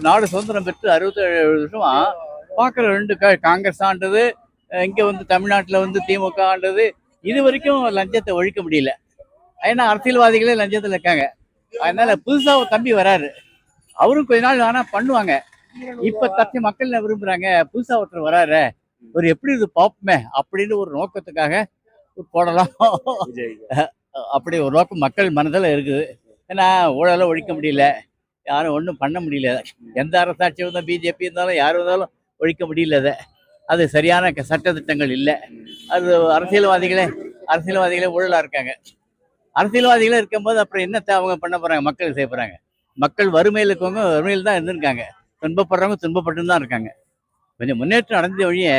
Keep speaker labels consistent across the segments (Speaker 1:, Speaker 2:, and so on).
Speaker 1: நாடு சுதந்திரம் பெற்று 67 வருஷமா பார்க்குற ரெண்டு காங்கிரஸ் ஆண்டது, இங்கே வந்து தமிழ்நாட்டில் வந்து திமுக ஆண்டது. இது வரைக்கும் லஞ்சத்தை ஒழிக்க முடியல. ஏன்னா அரசியல்வாதிகளே லஞ்சத்தில் இருக்காங்க. அதனால புதுசாக ஒரு தம்பி வராரு, அவரும் கொஞ்ச நாள் ஆனால் பண்ணுவாங்க. இப்போ தப்பி மக்கள் என்ன விரும்புகிறாங்க, புதுசாக ஒருத்தர் வராரு, ஒரு எப்படி இது பார்ப்போமே அப்படின்னு ஒரு நோக்கத்துக்காக போடலாம். அப்படி ஒரு நோக்கம் மக்கள் மனதில் இருக்குது. ஏன்னா ஊழலை ஒழிக்க முடியல, யாரும் ஒன்றும் பண்ண முடியல. எந்த அரசாட்சி வந்தால் பிஜேபி இருந்தாலும் யார் வந்தாலும் ஒழிக்க முடியல. அது சரியான சட்ட திட்டங்கள் இல்லை. அது அரசியல்வாதிகளே ஊழலாக இருக்காங்க. அரசியல்வாதிகளே இருக்கும்போது அப்புறம் என்னத்தை அவங்க பண்ண போகிறாங்க, மக்கள் செய்ய போகிறாங்க. மக்கள் வறுமையில் இருக்கவங்க வறுமையில் தான் இருந்திருக்காங்க, துன்பப்படுறவங்க துன்பப்பட்டு தான் இருக்காங்க. கொஞ்சம் முன்னேற்றம் அடைஞ்ச வழியே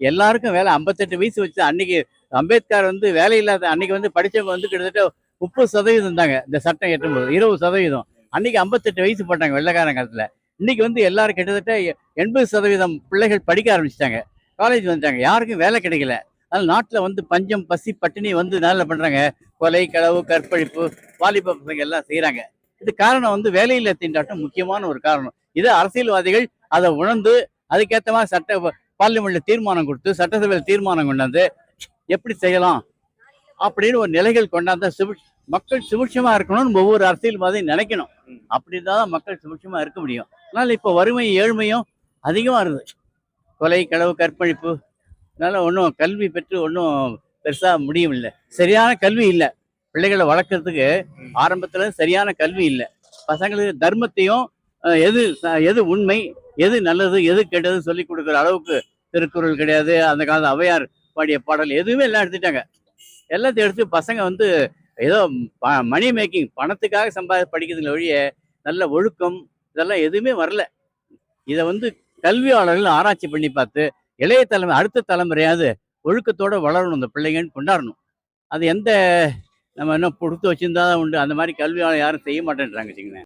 Speaker 1: எல்லாருக்கும் வேலை 58 வயசு வச்சு அன்னைக்கு அம்பேத்கர் வந்து வேலை இல்லாத அன்னைக்கு வந்து படித்தவங்க வந்து கிட்டத்தட்ட 30% இருந்தாங்க. இந்த சட்டம் எட்டும்போது 20%. அன்னைக்கு 58 வயசு போட்டாங்க வெள்ளைக்காரன் காலத்தில். இன்னைக்கு வந்து எல்லாரும் கிட்டத்தட்ட 80% பிள்ளைகள் படிக்க ஆரம்பிச்சிட்டாங்க, காலேஜ் வந்துட்டாங்க. யாருக்கும் வேலை கிடைக்கல. அதனால் நாட்டில் வந்து பஞ்சம் பசி பட்டினி வந்து நல்லா பண்ணுறாங்க. கொலை களவு கற்பழிப்பு வாலிப பசங்க எல்லாம் செய்கிறாங்க. இது காரணம் வந்து வேலையில்லா திண்டாட்டம் முக்கியமான ஒரு காரணம். இது அரசியல்வாதிகள் அதை உணர்ந்து அதுக்கேற்ற மாதிரி பார்லிமெண்ட்ல தீர்மானம் கொடுத்து சட்டசபையில் தீர்மானம் கொண்டாந்து எப்படி செய்யலாம் அப்படின்னு ஒரு நிலைகள் கொண்டாந்த மக்கள் சுபிட்சமா இருக்கணும்னு ஒவ்வொரு அரசியல்வாதியும் நினைக்கணும். அப்படிதான் மக்கள் சுபிட்சமா இருக்க முடியும். அதனால இப்போ வறுமை ஏழ்மையும் அதிகமா இருந்தது, கொலை களவு கற்பழிப்பு. அதனால ஒன்றும் கல்வி பெற்று ஒன்றும் பெருசா முடியும் இல்லை. சரியான கல்வி இல்லை, பிள்ளைகளை வளர்க்கறதுக்கு ஆரம்பத்துல சரியான கல்வி இல்லை. பசங்களுக்கு தர்மத்தையும் எது உண்மை எது நல்லது எது கெட்டது சொல்லி கொடுக்குற அளவுக்கு திருக்குறள் கிடையாது. அந்த காலத்து ஔவையார் பாடிய பாடல் எதுவுமே எல்லாம் எடுத்துட்டாங்க. எல்லாத்தையும் எடுத்து பசங்க வந்து ஏதோ மணி மேக்கிங் பணத்துக்காக படிக்கிறதுல ஒழிய நல்ல ஒழுக்கம் இதெல்லாம் எதுவுமே வரல. இதை வந்து கல்வியாளர்கள் ஆராய்ச்சி பண்ணி பார்த்து இளைய தலைமை அடுத்த தலைமுறையாவது ஒழுக்கத்தோட வளரணும், இந்த பிள்ளைங்கன்னு கொண்டாடணும். அது நம்ம என்ன கொடுத்து வச்சிருந்தா தான் உண்டு. அந்த மாதிரி கல்வியாளர் யாரும் செய்ய மாட்டேன்றாங்க வச்சுக்கோங்க.